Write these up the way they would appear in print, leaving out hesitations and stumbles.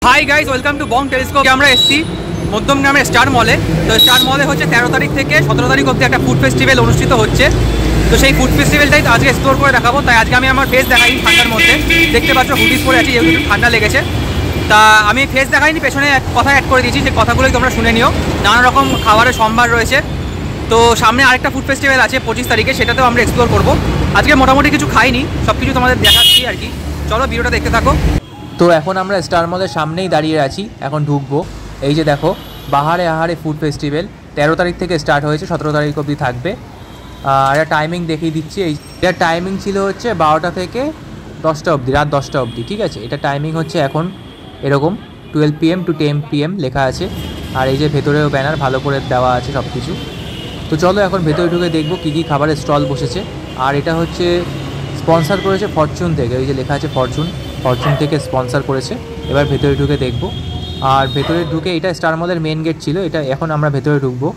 Hi guys, welcome to Bong telescope. আমরা এসেছি মধ্যমগ্রামের star মলে। তো স্টার মলে হচ্ছে 13 তারিখ থেকে 17 তারিখ অবধি একটা ফুড ফেস্টিভ্যাল অনুষ্ঠিত হচ্ছে। তো সেই ফুড ফেস্টিভ্যালটাই আজকে এক্সপ্লোর করে দেখাবো। তাই আজকে আমি আমার ফেস দেখাই ঠান্ডার মধ্যে। দেখতে পাচ্ছ হুডিস পরে আছি, যেহেতু ঠান্ডা লেগেছে। তা আমি ফেস দেখাইনি, পেছনে এক কথা অ্যাড করে দিয়েছি, যে কথাগুলোই তোমরা শুনে নিও। নানা রকম খাবারের সম্ভার রয়েছে। তো সামনে আরেকটা ফুড ফেস্টিভ্যাল আছে 25 তারিখে, সেটাতেও আমরা এক্সপ্লোর করবো। আজকে মোটামুটি কিছু খাইনি, সব কিছু তোমাদের দেখাচ্ছি আর কি। চলো ভিডিওটা দেখতে থাকো। তো এখন আমরা স্টার মলের সামনেই দাঁড়িয়ে আছি, এখন ঢুকবো। এই যে দেখো, বাহারে আহারে ফুড ফেস্টিভ্যাল 13 তারিখ থেকে স্টার্ট হয়েছে, 17 তারিখ অবধি থাকবে। আর এটা টাইমিং দেখিয়ে দিচ্ছি। এটার টাইমিং ছিল হচ্ছে 12টা থেকে 10টা অবধি, রাত 10টা অবধি, ঠিক আছে। এটা টাইমিং হচ্ছে এখন এরকম 12 PM to 10 PM লেখা আছে। আর এই যে ভেতরেও ব্যানার ভালো করে দেওয়া আছে সব কিছু। তো চলো এখন ভেতরে ঢুকে দেখবো কী কী খাবারের স্টল বসেছে। আর এটা হচ্ছে স্পন্সার করেছে ফরচুন থেকে, ওই যে লেখা আছে ফরচুন থেকে স্পন্সার করেছে। এবার ভেতরে ঢুকে দেখবো। আর ভেতরে ঢুকে, এটা স্টার মলের মেন গেট ছিল, এটা এখন আমরা ভেতরে ঢুকবো।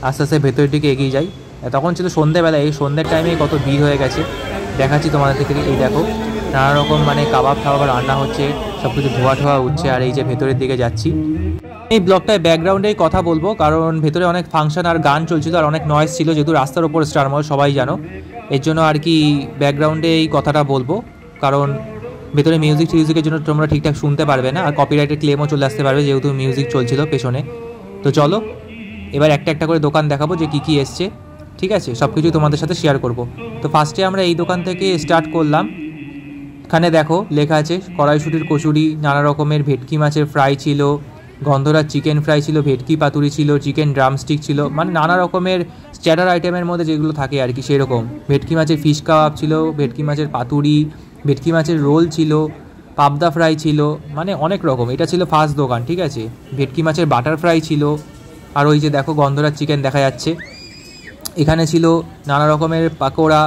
আস্তে আস্তে ভেতরের দিকে এগিয়ে যাই। তখন ছিল সন্ধ্যেবেলা, এই সন্ধ্যের টাইমে কত ভিড় হয়ে গেছে দেখাচ্ছি তোমাদের থেকে। এই দেখো, নানা রকম মানে কাবাব রান্না হচ্ছে, সব কিছু ধোয়া উঠছে। আর এই যে ভেতরের দিকে যাচ্ছি। এই ব্লগটায় ব্যাকগ্রাউন্ডেই কথা বলবো, কারণ ভেতরে অনেক ফাংশন আর গান চলছিল, আর অনেক নয়েজ ছিল, যেহেতু রাস্তার ওপর স্টার মল সবাই জানো। এর জন্য আর কি ব্যাকগ্রাউন্ডে এই কথাটা বলবো, কারণ ভেতরে মিউজিকের জন্য তোমরা ঠিকঠাক শুনতে পারবে না, আর কপিরাইটের ক্লেমও চলে আসতে পারবে, যেহেতু মিউজিক চলছিল পেছনে। তো চলো এবার একটা একটা করে দোকান দেখাবো যে কী কী এসছে, ঠিক আছে। সব কিছুই তোমাদের সাথে শেয়ার করব। তো ফার্স্টে আমরা এই দোকান থেকে স্টার্ট করলাম। এখানে দেখো লেখা আছে কড়াইশুঁটির কচুরি, নানা রকমের ভেটকি মাছের ফ্রাই ছিল, গন্ধরাজ চিকেন ফ্রাই ছিল, ভেটকি পাতুরি ছিল, চিকেন ড্রামস্টিক ছিল, মানে নানা রকমের স্ট্যাটার আইটেমের মধ্যে যেগুলো থাকে আর কি সেরকম। ভেটকি মাছের ফিশ কাবাব ছিল, ভেটকি মাছের পাতুরি, ভেটকি মাছের রোল ছিল, পাবদা ফ্রাই ছিল, মানে অনেক রকম। এটা ছিল ফার্স্ট দোকান, ঠিক আছে। ভেটকি মাছের বাটার ফ্রাই ছিল। আর ওই যে দেখো গন্ধরাজ চিকেন দেখা যাচ্ছে। এখানে ছিল নানা রকমের পাকোড়া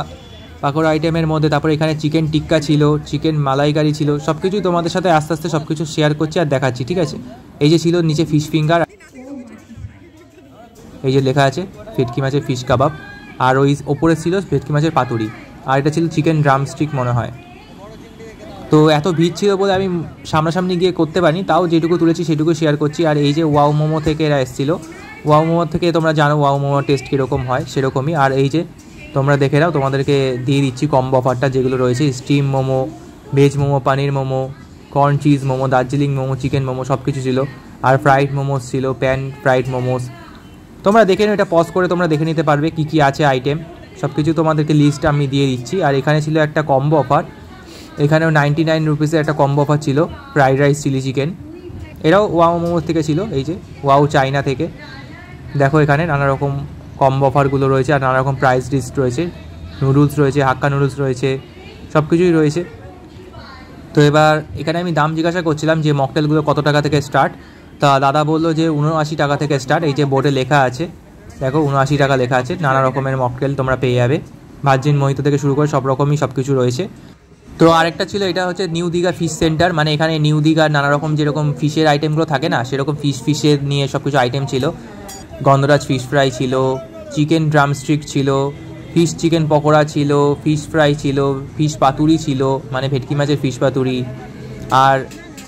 আইটেমের মধ্যে। তারপরে এখানে চিকেন টিক্কা ছিল, চিকেন মালাইকারি ছিল। সব কিছুই তোমাদের সাথে আস্তে আস্তে সব কিছু শেয়ার করছি আর দেখাচ্ছি, ঠিক আছে। এই যে ছিল নিচে ফিশ ফিঙ্গার, এই যে লেখা আছে ভেটকি মাছের ফিশ কাবাব। আর ওই ওপরে ছিল ভেটকি মাছের পাতুরি। আর এটা ছিল চিকেন ড্রামস্টিক মনে হয়। তো এত ভিড় ছিল বলে আমি সামনাসামনি গিয়ে করতে পারিনি, তাও যেটুকু তুলেছি সেটুকু শেয়ার করছি। আর এই যে ওয়াও মোমো থেকে এরা এসেছিলো। ওয়াও মোমো থেকে তোমরা জানো ওয়াও মোমো টেস্ট কীরকম হয়, সেরকমই। আর এই যে তোমরা দেখে নাও, তোমাদেরকে দিয়ে দিচ্ছি কম্বো অফারটা যেগুলো রয়েছে। স্টিম মোমো, ভেজ মোমো, পানির momo, corn cheese momo, Darjeeling momo, chicken momo সব কিছু ছিল। আর ফ্রাইড মোমোস ছিল, প্যান ফ্রাইড মোমোস। তোমরা দেখে নিও, এটা পজ করে তোমরা দেখে নিতে পারবে কী কী আছে আইটেম। সব কিছু তোমাদেরকে লিস্ট আমি দিয়ে দিচ্ছি। আর এখানে ছিল একটা কম্বো অফার, এখানেও 99 রুপিসের একটা কম্বো অফার ছিল। ফ্রাইড রাইস, চিলি চিকেন, এরাও ওয়াও মোমোস থেকে ছিল। এই যে ওয়াও চাইনা থেকে দেখো, এখানে নানা রকম কম্বো অফারগুলো রয়েছে। আর নানা রকম প্রাইস লিস্ট রয়েছে, নুডলস রয়েছে, হাক্কা নুডলস রয়েছে, সব কিছুই রয়েছে। তো এবার এখানে আমি দাম জিজ্ঞাসা করছিলাম যে মকটেলগুলো কত টাকা থেকে স্টার্ট। তা দাদা বললো যে 79 টাকা থেকে স্টার্ট। এই যে বোর্ডে লেখা আছে দেখো, 79 টাকা লেখা আছে। নানা রকমের মকটেল তোমরা পেয়ে যাবে, ভার্জিন মোহিতো থেকে শুরু করে সব রকমই সব কিছু রয়েছে। তো আরেকটা ছিল, এটা হচ্ছে নিউ দীঘা ফিশ সেন্টার, মানে এখানে নিউ দীঘার নানা রকম যেরকম ফিশের আইটেমগুলো থাকে না, সেরকম ফিশের নিয়ে সব কিছু আইটেম ছিল। গন্ধরাজ ফিশ ফ্রাই ছিল, চিকেন ড্রামস্টিক ছিল, ফিশ চিকেন পকোড়া ছিল, ফিশ ফ্রাই ছিল, ফিশ পাতুরি ছিল, মানে ভেটকি মাছের ফিশ পাতুরি। আর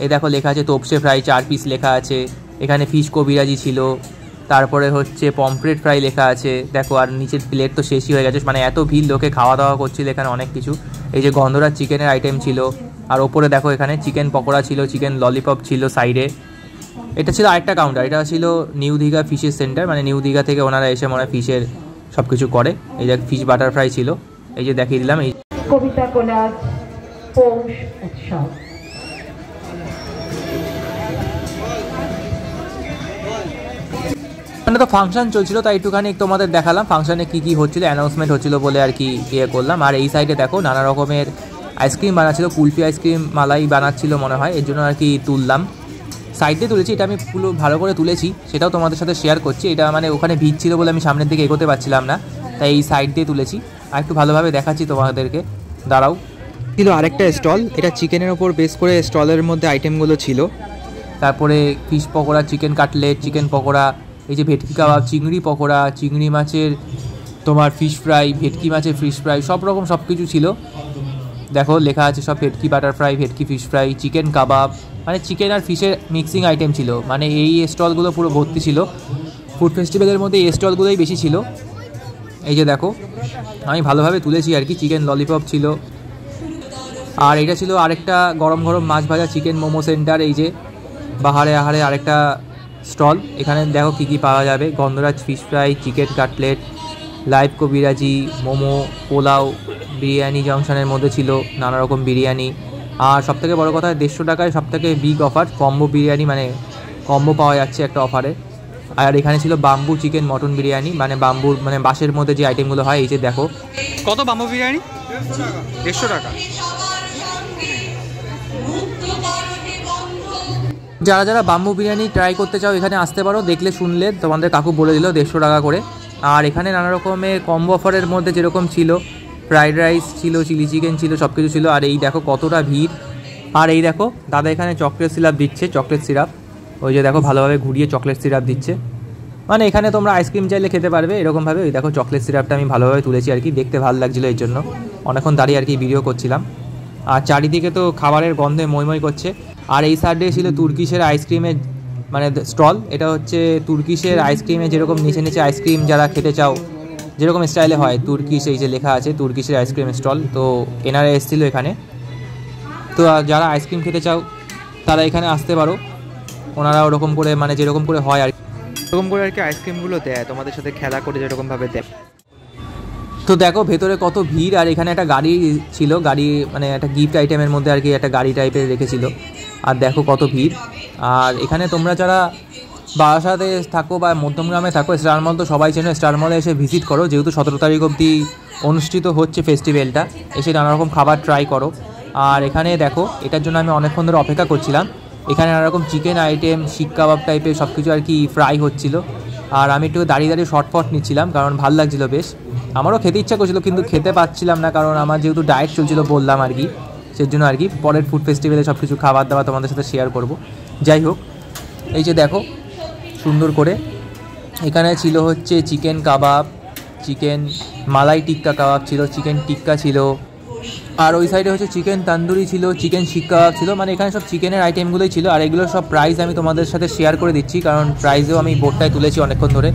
এই দেখো লেখা আছে তোপসে ফ্রাই 4 পিস লেখা আছে। এখানে ফিশ কবিরাজি ছিল। তারপরে হচ্ছে পমফ্রেট ফ্রাই লেখা আছে দেখো। আর নিচের প্লেট তো শেষই হয়ে গেছে, মানে এত ভিড়, লোকে খাওয়া দাওয়া করছিল এখানে অনেক কিছু। এই যে গন্ধরাজ চিকেনের আইটেম ছিল। আর ওপরে দেখো এখানে চিকেন পকোড়া ছিল, চিকেন ললিপপ ছিল সাইডে। এটা ছিল আরেকটা কাউন্টার, এটা ছিল নিউ দীঘা ফিশের সেন্টার, মানে নিউ দীঘা থেকে ওনারা এসে মনে হয় ফিশের সব কিছু করে। এই যে ফিশ বাটার ফ্রাই ছিল, এই যে দেখিয়ে দিলাম। এই কবিতা কোলাজ পৌষ উৎসব। মানে তো ফাংশন চলছিল, তাই একটুখানি তোমাদের দেখালাম ফাংশনে কী কী হচ্ছিল, অ্যানাউন্সমেন্ট হচ্ছিল বলে আর কি ইয়ে করলাম। আর এই সাইডে দেখো নানা রকমের আইসক্রিম বানাচ্ছিল, কুলফি আইসক্রিম মালাই বানাচ্ছিল মনে হয়, এর জন্য আর কি তুললাম। সাইডে তুলেছি, এটা আমি পুরো ভালো করে তুলেছি, সেটাও তোমাদের সাথে শেয়ার করছি। এটা মানে ওখানে ভিড় ছিল বলে আমি সামনের দিকে এগোতে পারছিলাম না, তাই এই সাইড দিয়ে তুলেছি। আর একটু ভালোভাবে দেখাচ্ছি তোমাদেরকে, দাঁড়াও। ছিল আরেকটা স্টল, এটা চিকেনের ওপর বেস করে স্টলের মধ্যে আইটেমগুলো ছিল। তারপরে fish pakora, chicken cutlet, chicken pakora, এই যে ভেটকি কাবাব, চিংড়ি পকোড়া, চিংড়ি মাছের তোমার ফিশ ফ্রাই, ভেটকি মাছের ফিশ ফ্রাই, সব রকম সব কিছু ছিল। দেখো লেখা আছে সব, ভেটকি বাটার ফ্রাই, ভেটকি ফিশ ফ্রাই, চিকেন কাবাব, মানে চিকেন আর ফিশের মিক্সিং আইটেম ছিল। মানে এই স্টলগুলো পুরো ভর্তি ছিল। ফুড ফেস্টিভ্যালের মধ্যে এই স্টলগুলোই বেশি ছিল। এই যে দেখো আমি ভালোভাবে তুলেছি আর কি। চিকেন ললিপপ ছিল, আর এটা ছিল আরেকটা গরম গরম মাছ ভাজা চিকেন মোমো সেন্টার। এই যে বাহারে আহারে আরেকটা স্টল। এখানে দেখো কী কী পাওয়া যাবে। গন্ধরাজ fish fry, chicken cutlet, live কবিরাজি, মোমো, পোলাও, বিরিয়ানি জংশনের মধ্যে ছিল নানা রকম বিরিয়ানি। আর সবথেকে বড় কথা 150 টাকায় সবথেকে বিগ অফার কম্বো বিরিয়ানি, মানে কম্বো পাওয়া যাচ্ছে একটা অফারে। আর এখানে ছিল বাম্বু চিকেন মটন বিরিয়ানি, মানে বাম্বুর মানে বাঁশের মধ্যে যে আইটেমগুলো হয়। এই যে দেখো কত বাম্বু বিরিয়ানি? 150 টাকা। যারা যারা বাম্বু বিরিয়ানি ট্রাই করতে চাও এখানে আসতে পারো। দেখলে শুনলে তোমাদের কাকু বলে দিল 150 টাকা করে। আর এখানে নানা রকমের কম্বো অফারের মধ্যে যেরকম ছিল ফ্রাইড রাইস ছিল, চিলি চিকেন ছিল, সব কিছু ছিল। আর এই দেখো কতটা ভিড়। আর এই দেখো দাদা এখানে চকলেট সিরাপ দিচ্ছে, চকলেট সিরাপ। ওই যে দেখো ভালোভাবে ঘুরিয়ে চকলেট সিরাপ দিচ্ছে। মানে এখানে তোমরা আইসক্রিম চাইলে খেতে পারবে এরকমভাবে। ওই দেখো চকলেট সিরাপটা আমি ভালোভাবে তুলেছি আর কি, দেখতে ভালো লাগছিলো এই জন্য অনেকক্ষণ দাঁড়িয়ে আর কি ভিডিও করছিলাম। আর চারিদিকে তো খাবারের গন্ধে মইমই করছে। আর এই সাইডে ছিল তুর্কিশের আইসক্রিমের মানে স্টল। এটা হচ্ছে তুর্কিশের আইসক্রিমে যেরকম নিচে নিচে আইসক্রিম যারা খেতে চাও যেরকম স্টাইলে হয় তুর্কিশ, এই যে লেখা আছে তুর্কিশের আইসক্রিম স্টল। তো এনারা এসেছিল এখানে। তো যারা আইসক্রিম খেতে চাও তারা এখানে আসতে পারো। ওনারা ওরকম করে মানে যেরকম করে হয় আর এরকম করে আর কি আইসক্রিমগুলো দেয় তোমাদের সাথে খেলা করে যেরকমভাবে দেয়। তো দেখো ভেতরে কত ভিড়। আর এখানে একটা গাড়ি ছিল, গাড়ি মানে একটা গিফট আইটেমের মধ্যে আর কি একটা গাড়ি টাইপের রেখেছিল। আর দেখো কত ভিড়। আর এখানে তোমরা যারা বারাসাতে থাকো বা মধ্যমগ্রামে থাকো, স্টার মল তো সবাই চেনো, স্টার মলে এসে ভিজিট করো। যেহেতু 17 তারিখ অবধি অনুষ্ঠিত হচ্ছে ফেস্টিভ্যালটা, এসে নানা রকম খাবার ট্রাই করো। আর এখানে দেখো এটার জন্য আমি অনেকক্ষণ ধরে অপেক্ষা করছিলাম। এখানে নানা রকম চিকেন আইটেম, শিক কাবাব টাইপের সব কিছু আর কি ফ্রাই হচ্ছিলো। আর আমি একটু দাঁড়িয়ে দাঁড়িয়ে শর্টফট নিচ্ছিলাম কারণ ভালো লাগছিলো বেশ। আমারও খেতে ইচ্ছা করছিলো কিন্তু খেতে পাচ্ছিলাম না, কারণ আমার যেহেতু ডায়েট চলছিল বললাম আর কি, সেই জন্য আর কি পরের ফুড ফেস্টিভ্যালে সব কিছু খাবার দাবার তোমাদের সাথে শেয়ার করব। যাই হোক এই যে দেখো সুন্দর করে এখানে ছিল হচ্ছে চিকেন কাবাব, চিকেন মালাই টিক্কা কাবাব ছিল, চিকেন টিক্কা ছিল। আর ওই সাইডে হচ্ছে চিকেন তান্দুরি ছিল, চিকেন শিক কাবাব ছিল। মানে এখানে সব চিকেনের আইটেমগুলোই ছিল। আর এগুলোর সব প্রাইস আমি তোমাদের সাথে শেয়ার করে দিচ্ছি, কারণ প্রাইসেও আমি বোর্ডটায় তুলেছি অনেকক্ষণ ধরে,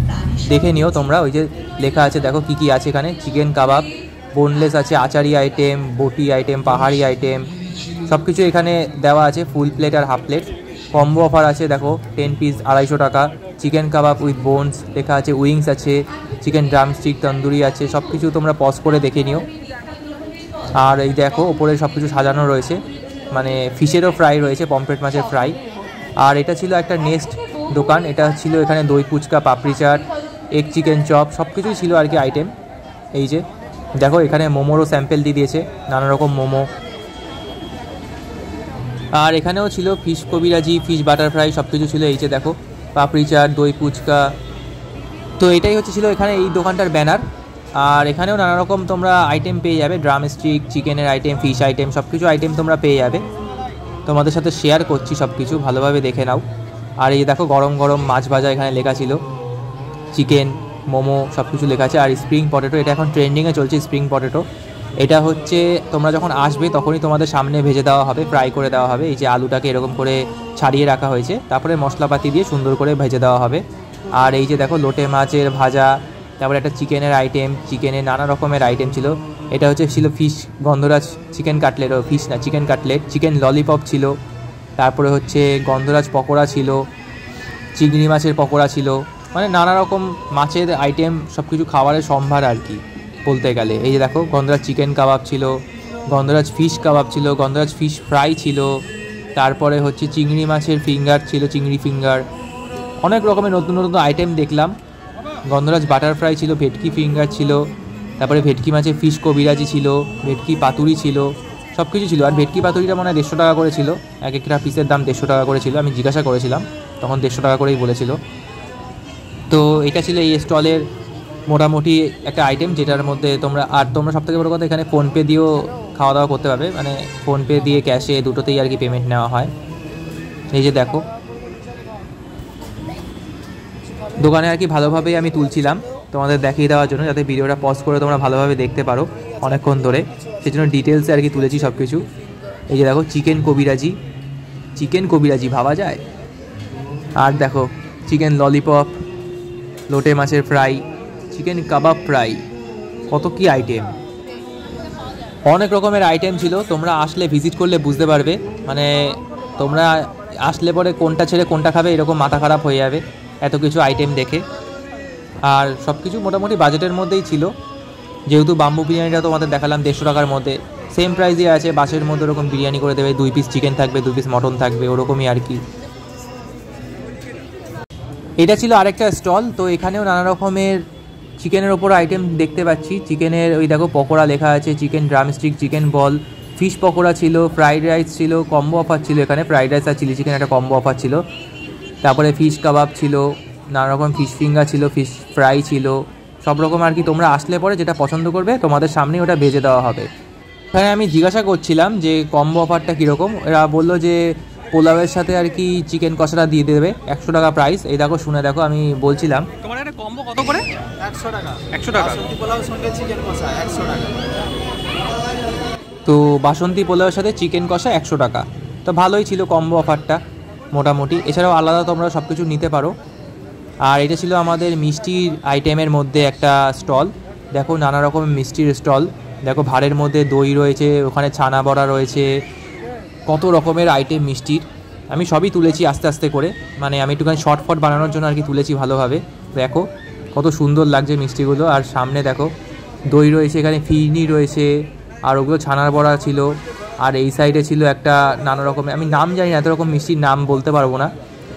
দেখে নিও তোমরা। ওই যে লেখা আছে দেখো কী কী আছে এখানে। চিকেন কাবাব বোনলেস আছে, আচারি আইটেম, বটি আইটেম, পাহাড়ি আইটেম সব কিছু এখানে দেওয়া আছে। ফুল প্লেট আর হাফ প্লেট কম্বো অফার আছে। দেখো 10 পিস 250 টাকা। চিকেন কাবাব উইথ বোনস লেখা আছে, উইংস আছে, চিকেন ড্রামস্টিক তন্দুরি আছে। সব কিছু তোমরা পজ করে দেখে নিও। আর এই দেখো ওপরে সব কিছু সাজানো রয়েছে, মানে ফিশেরও ফ্রাই রয়েছে, পমফ্রেট মাছের ফ্রাই। আর এটা ছিল একটা নেক্সট দোকান। এটা ছিল এখানে দই ফুচকা, পাপড়ি চাট, এগ চিকেন চপ সব কিছুই ছিল আর কি আইটেম। এই যে দেখো এখানে মোমোরও স্যাম্পেল দিয়ে দিয়েছে, নানা রকম মোমো। আর এখানেও ছিল ফিশ কবিরাজি, ফিশ বাটার ফ্রাই সব কিছু ছিল। এই যে দেখো পাপড়ি চাট, দই ফুচকা। তো এটাই হচ্ছে ছিল এখানে এই দোকানটার ব্যানার। আর এখানেও নানা রকম তোমরা আইটেম পেয়ে যাবে, ড্রামস্টিক, চিকেনের আইটেম, ফিশ আইটেম সব কিছু আইটেম তোমরা পেয়ে যাবে। তোমাদের সাথে শেয়ার করছি সব কিছু, ভালোভাবে দেখে নাও। আর এই দেখো গরম গরম মাছ ভাজা এখানে লেখা ছিল, চিকেন মোমো সব কিছু লেখা আছে। আর স্প্রিং পটেটো, এটা এখন ট্রেন্ডিংয়ে চলছে স্প্রিং পটেটো। এটা হচ্ছে তোমরা যখন আসবে তখনই তোমাদের সামনে ভেজে দেওয়া হবে, ফ্রাই করে দেওয়া হবে। এই যে আলুটাকে এরকম করে ছাড়িয়ে রাখা হয়েছে, তারপরে মশলাপাতি দিয়ে সুন্দর করে ভেজে দেওয়া হবে। আর এই যে দেখো লোটে মাছের ভাজা, তারপরে একটা চিকেনের আইটেম, চিকেনের নানা রকমের আইটেম ছিল। এটা হচ্ছে ছিল ফিশ গন্ধরাজ চিকেন কাটলেট, ও ফিশ না চিকেন কাটলেট, চিকেন ললিপপ ছিল। তারপরে হচ্ছে গন্ধরাজ পকোড়া ছিল, চিংড়ি মাছের পকোড়া ছিল। মানে নানা রকম মাছের আইটেম সব কিছু খাবারের সম্ভার আর কি বলতে গেলে। এই যে দেখো গন্ধরাজ চিকেন কাবাব ছিল, গন্ধরাজ ফিশ কাবাব ছিল, গন্ধরাজ ফিশ ফ্রাই ছিল। তারপরে হচ্ছে চিংড়ি মাছের ফিঙ্গার ছিল, চিংড়ি ফিঙ্গার। অনেক রকমের নতুন নতুন আইটেম দেখলাম। গন্ধরাজ বাটার ফ্রাই ছিল, ভেটকি ফিঙ্গার ছিল, তারপরে ভেটকি মাছের ফিশ কবিরাজি ছিল, ভেটকি পাতুরি ছিল, সব কিছু ছিল। আর ভেটকি পাতুরিটা মনে হয় 150 টাকা করে ছিল, এক একটা পিসের দাম 150 টাকা করে ছিল। আমি জিজ্ঞাসা করেছিলাম তখন 150 টাকা করেই বলেছিল। তো এটা ছিল এই স্টলের মোটামুটি একটা আইটেম, যেটার মধ্যে তোমরা সবথেকে বড় কথা এখানে ফোনপে দিয়েও খাওয়া দাওয়া করতে পারবে। মানে ফোনপে দিয়ে ক্যাশে দুটোতেই আর কি পেমেন্ট নেওয়া হয়। এই যে দেখো দোকানে আর কি ভালোভাবেই আমি তুলছিলাম তোমাদের দেখিয়ে দেওয়ার জন্য, যাতে ভিডিওটা পজ করে তোমরা ভালোভাবে দেখতে পারো অনেকক্ষণ ধরে, সেই জন্য ডিটেলসে আর কি তুলেছি সব কিছু। এই যে দেখো চিকেন কবিরাজি, চিকেন কবিরাজি ভাবা যায়। আর দেখো চিকেন ললিপপ, লোটে মাছের ফ্রাই, চিকেন কাবাব ফ্রাই, কত কি আইটেম, অনেক রকমের আইটেম ছিল। তোমরা আসলে ভিজিট করলে বুঝতে পারবে, মানে তোমরা আসলে পরে কোনটা ছেড়ে কোনটা খাবে এরকম মাথা খারাপ হয়ে যাবে এত কিছু আইটেম দেখে। আর সব কিছু মোটামুটি বাজেটের মধ্যেই ছিল, যেহেতু বাম্বু বিরিয়ানিটা তোমাদের দেখালাম 150 টাকার মধ্যে, সেম প্রাইসই আছে। বাসের মধ্যে ওরকম বিরিয়ানি করে দেবে, 2 পিস চিকেন থাকবে, 2 পিস মটন থাকবে, ওরকমই আর কি। এটা ছিল আরেকটা স্টল। তো এখানেও নানা রকমের চিকেনের ওপর আইটেম দেখতে পাচ্ছি। চিকেনের ওই দেখো পকোড়া লেখা আছে, চিকেন ড্রামস্টিক, চিকেন বল, ফিশ পকোড়া ছিল, ফ্রাইড রাইস ছিল, কম্বো অফার ছিল এখানে, ফ্রাইড রাইস আর চিলি চিকেন একটা কম্বো অফার ছিল। তারপরে ফিশ কাবাব ছিল, নানা রকম ফিশ ফিঙ্গার ছিল, ফিশ ফ্রাই ছিল, সব রকম আর কি। তোমরা আসলে পরে যেটা পছন্দ করবে তোমাদের সামনেই ওটা ভেজে দেওয়া হবে। এখানে আমি জিজ্ঞাসা করছিলাম যে কম্বো অফারটা কীরকম, এরা বললো যে পোলাওয়ের সাথে আর কি চিকেন কষাটা দিয়ে দেবে, 100 টাকা প্রাইস। এই দেখো শুনে দেখো, আমি বলছিলাম তোমার একটা কম্বো কত করে? 100 টাকা। 100 টাকা বাসন্তী পোলাও সঙ্গে চিকেন কষা 100 টাকা। তো বাসন্তী পোলাওয়ের সাথে চিকেন কষা 100 টাকা। তো ভালোই ছিল কম্বো অফারটা মোটামুটি। এছাড়াও আলাদা তোমরা সব কিছু নিতে পারো। আর এটা ছিল আমাদের মিষ্টির আইটেমের মধ্যে একটা স্টল। দেখো নানা রকমের মিষ্টির স্টল, দেখো ভাঁড়ের মধ্যে দই রয়েছে, ওখানে ছানা বড়া রয়েছে, কত রকমের আইটেম মিষ্টির। আমি সবই তুলেছি আস্তে আস্তে করে, মানে আমি একটুখানি শর্টফট বানানোর জন্য আর কি তুলেছি ভালোভাবে। দেখো কত সুন্দর লাগছে মিষ্টিগুলো। আর সামনে দেখো দই রয়েছে, এখানে ফিরনি রয়েছে, আর ওগুলো ছানার বড়া ছিল। আর এই সাইডে ছিল একটা নানা রকমের, আমি নাম জানি না, এত রকম মিষ্টির নাম বলতে পারবো না,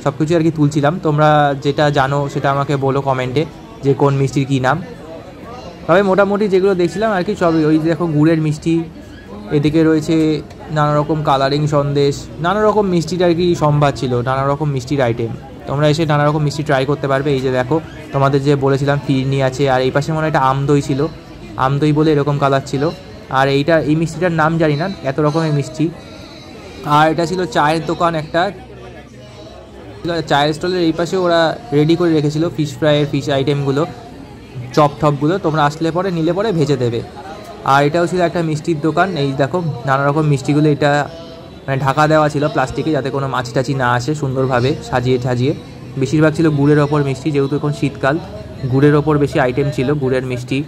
সব কিছু আর কি তুলছিলাম। তোমরা যেটা জানো সেটা আমাকে বলো কমেন্টে যে কোন মিষ্টির কী নাম। তবে মোটামুটি যেগুলো দেখছিলাম আর কি সবই ওই দেখো গুড়ের মিষ্টি, এদিকে রয়েছে নানা রকম কালারিং সন্দেশ, নানা রকম মিষ্টির আর কি সম্ভার ছিল, নানা রকম মিষ্টির আইটেম। তোমরা এসে নানা রকম মিষ্টি ট্রাই করতে পারবে। এই যে দেখো তোমাদের যে বলেছিলাম ফিরনি আছে, আর এই পাশে মনে হয় একটা আমদই ছিল, আমদই বলে এরকম কালার ছিল। আর এই মিষ্টিটার নাম জানি না, এত রকমের মিষ্টি। আর এটা ছিল চায়ের দোকান একটা, চায়ের স্টলের এই পাশে ওরা রেডি করে রেখেছিল ফিশ ফ্রাইয়ের ফিশ আইটেমগুলো, চপ টপগুলো, তোমরা আসলে পরে নিলে পরে ভেজে দেবে। আর এটাও ছিল একটা মিষ্টির দোকান। এই দেখো নানা রকম মিষ্টিগুলো, এটা মানে ঢাকা দেওয়া ছিল প্লাস্টিকে যাতে কোনো মাছি টাছি না আসে, সুন্দরভাবে সাজিয়ে ঠাজিয়ে। বেশিরভাগ ছিল গুড়ের ওপর মিষ্টি, যেহেতু এখন শীতকাল গুড়ের ওপর বেশি আইটেম ছিল, গুড়ের মিষ্টি।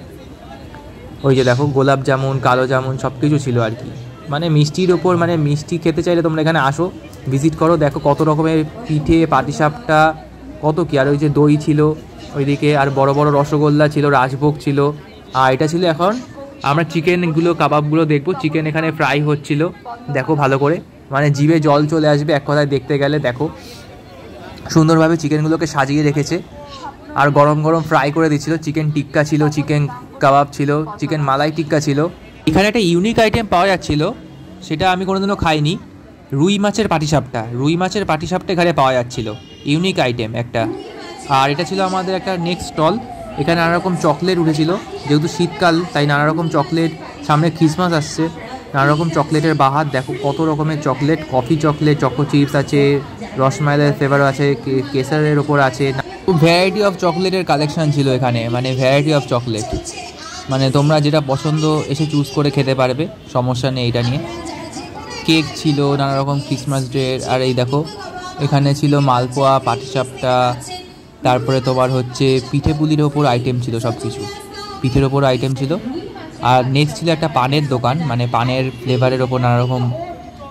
ওই যে দেখো গোলাপ জামুন, কালো জামুন সব কিছু ছিল আর কি। মানে মিষ্টির ওপর, মানে মিষ্টি খেতে চাইলে তোমরা এখানে আসো, ভিজিট করো, দেখো কত রকমের পিঠে, পাটিসাপটা, কত কি। আর ওই যে দই ছিল ওইদিকে, আর বড় বড় রসগোল্লা ছিল, রাজভোগ ছিল। আর এটা ছিল এখন আমরা চিকেনগুলো কাবাবগুলো দেখবো। চিকেন এখানে ফ্রাই হচ্ছিল, দেখো ভালো করে, মানে জিভে জল চলে আসবে এক কথায় দেখতে গেলে। দেখো সুন্দরভাবে চিকেনগুলোকে সাজিয়ে রেখেছে, আর গরম গরম ফ্রাই করে দিচ্ছিল। চিকেন টিক্কা ছিল, চিকেন কাবাব ছিল, চিকেন মালাই টিক্কা ছিল। এখানে একটা ইউনিক আইটেম পাওয়া যাচ্ছিল, সেটা আমি কোনোদিনও খাইনি, রুই মাছের পাটিসাপটা। রুই মাছের পাটিসাপটা এখানে পাওয়া যাচ্ছিল, ইউনিক আইটেম একটা। আর এটা ছিল আমাদের একটা নেক্সট স্টল। এখানে নানা রকম চকলেট উঠেছিল, যেহেতু শীতকাল তাই নানা রকম চকলেট, সামনে ক্রিসমাস আসছে, নানা রকম চকলেটের বাহার। দেখো কত রকমের chocolate, coffee chocolate, choco chips আছে, রসমালাইয়ের ফ্লেভারও আছে, কেসারের ওপর আছে, ভ্যারাইটি অফ চকলেটের কালেকশান ছিল এখানে, মানে ভ্যারাইটি অফ চকলেট, মানে তোমরা যেটা পছন্দ এসে চুজ করে খেতে পারবে, সমস্যা নেই এটা নিয়ে। কেক ছিল নানা রকম ক্রিসমাস ডের। আর এই দেখো এখানে ছিল মালপোয়া, পাটিসাপটা, তারপরে তোমার হচ্ছে পিঠে পুলির ওপর আইটেম ছিল, সব কিছু পিঠের ওপর আইটেম ছিল। আর নেক্সট ছিল একটা পানের দোকান, মানে পানের ফ্লেভারের ওপর নানা রকম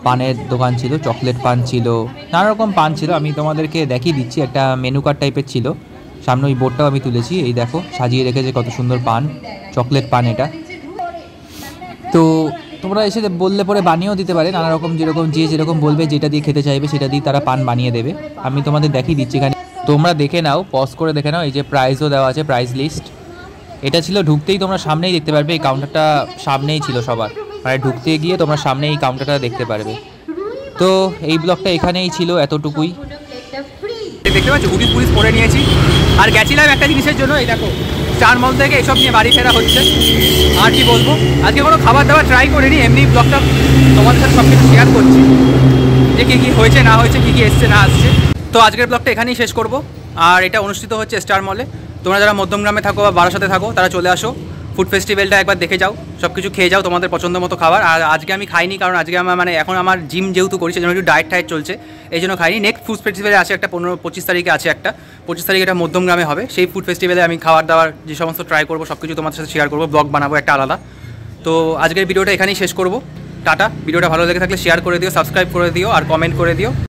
পানের দোকান ছিল, চকলেট পান ছিল, নানা রকম পান ছিল। আমি তোমাদেরকে দেখিয়ে দিচ্ছি, একটা মেনু কার্ড টাইপের ছিল, সামনে ওই বোর্ডটাও আমি তুলেছি। এই দেখো সাজিয়ে রেখেছে কত সুন্দর পান, চকলেট পান এটা। তো তোমরা এসে বললে পরে বানিয়েও দিতে পারে, নানা রকম যেরকম যে যেরকম বলবে, যেটা দিয়ে খেতে চাইবে সেটা দিয়ে তারা পান বানিয়ে দেবে। আমি তোমাদের দেখিয়ে দিচ্ছি এখানে, তোমরা দেখে নাও, পজ করে দেখে নাও। এই যে প্রাইসও দেওয়া আছে, প্রাইস লিস্ট। এটা ছিল ঢুকতেই তোমরা সামনেই দেখতে পারবে, এই কাউন্টারটা সামনেই ছিল সবার, মানে ঢুকতে গিয়ে তোমরা সামনে এই কাউন্টারটা দেখতে পারবে। তো এই ব্লগটা এখানেই ছিল, এতটুকুই। দেখতে পাচ্ছি হুডিস পুলিশ পরে নিয়েছি। আর গেছিলাম একটা জিনিসের জন্য, এই দেখো স্টার মল থেকে এসব নিয়ে বাড়ি ফেরা হচ্ছে। আর কি বলবো, আজকে কোনো খাবার দাবার ট্রাই করিনি, এমনি ব্লগটা তোমাদের সাথে সব কিছু শেয়ার করছি, যে কী কী হয়েছে না হয়েছে, কী কী এসছে না আসছে। তো আজকের ব্লগটা এখানেই শেষ করব। আর এটা অনুষ্ঠিত হচ্ছে স্টার মলে। তোমরা যারা মধ্যমগ্রামে থাকো বা বারাসাতে থাকো তারা চলে আসো, ফুড ফেস্টিভ্যালটা একবার দেখে যাও, সব কিছু খেয়ে যাও তোমাদের পছন্দ মতো খাবার। আর আজকে আমি খাইনি, কারণ আজকে আমার মানে এখন আমার জিম যেহেতু করি সেজন্য একটু ডায়েট চলছে, এই জন্য খাইনি। নেক্সট ফুড ফেস্টিভ্যালে আছে একটা 25 তারিখে আছে একটা, 25 তারিখে এটা মধ্যমগ্রামে হবে। সেই ফুড ফেস্টিভ্যালে আমি খাবার দাবার যে সমস্ত ট্রাই করবো সব কিছু তোমাদের সাথে শেয়ার করবো, ব্লগ বানাবো একটা আলাদা। তো আজকের ভিডিওটা এখানেই শেষ করবো। টাটা। ভিডিওটা ভালো লেগে থাকলে শেয়ার করে দিও, সাবস্ক্রাইব করে দিও আর কমেন্ট করে দিও।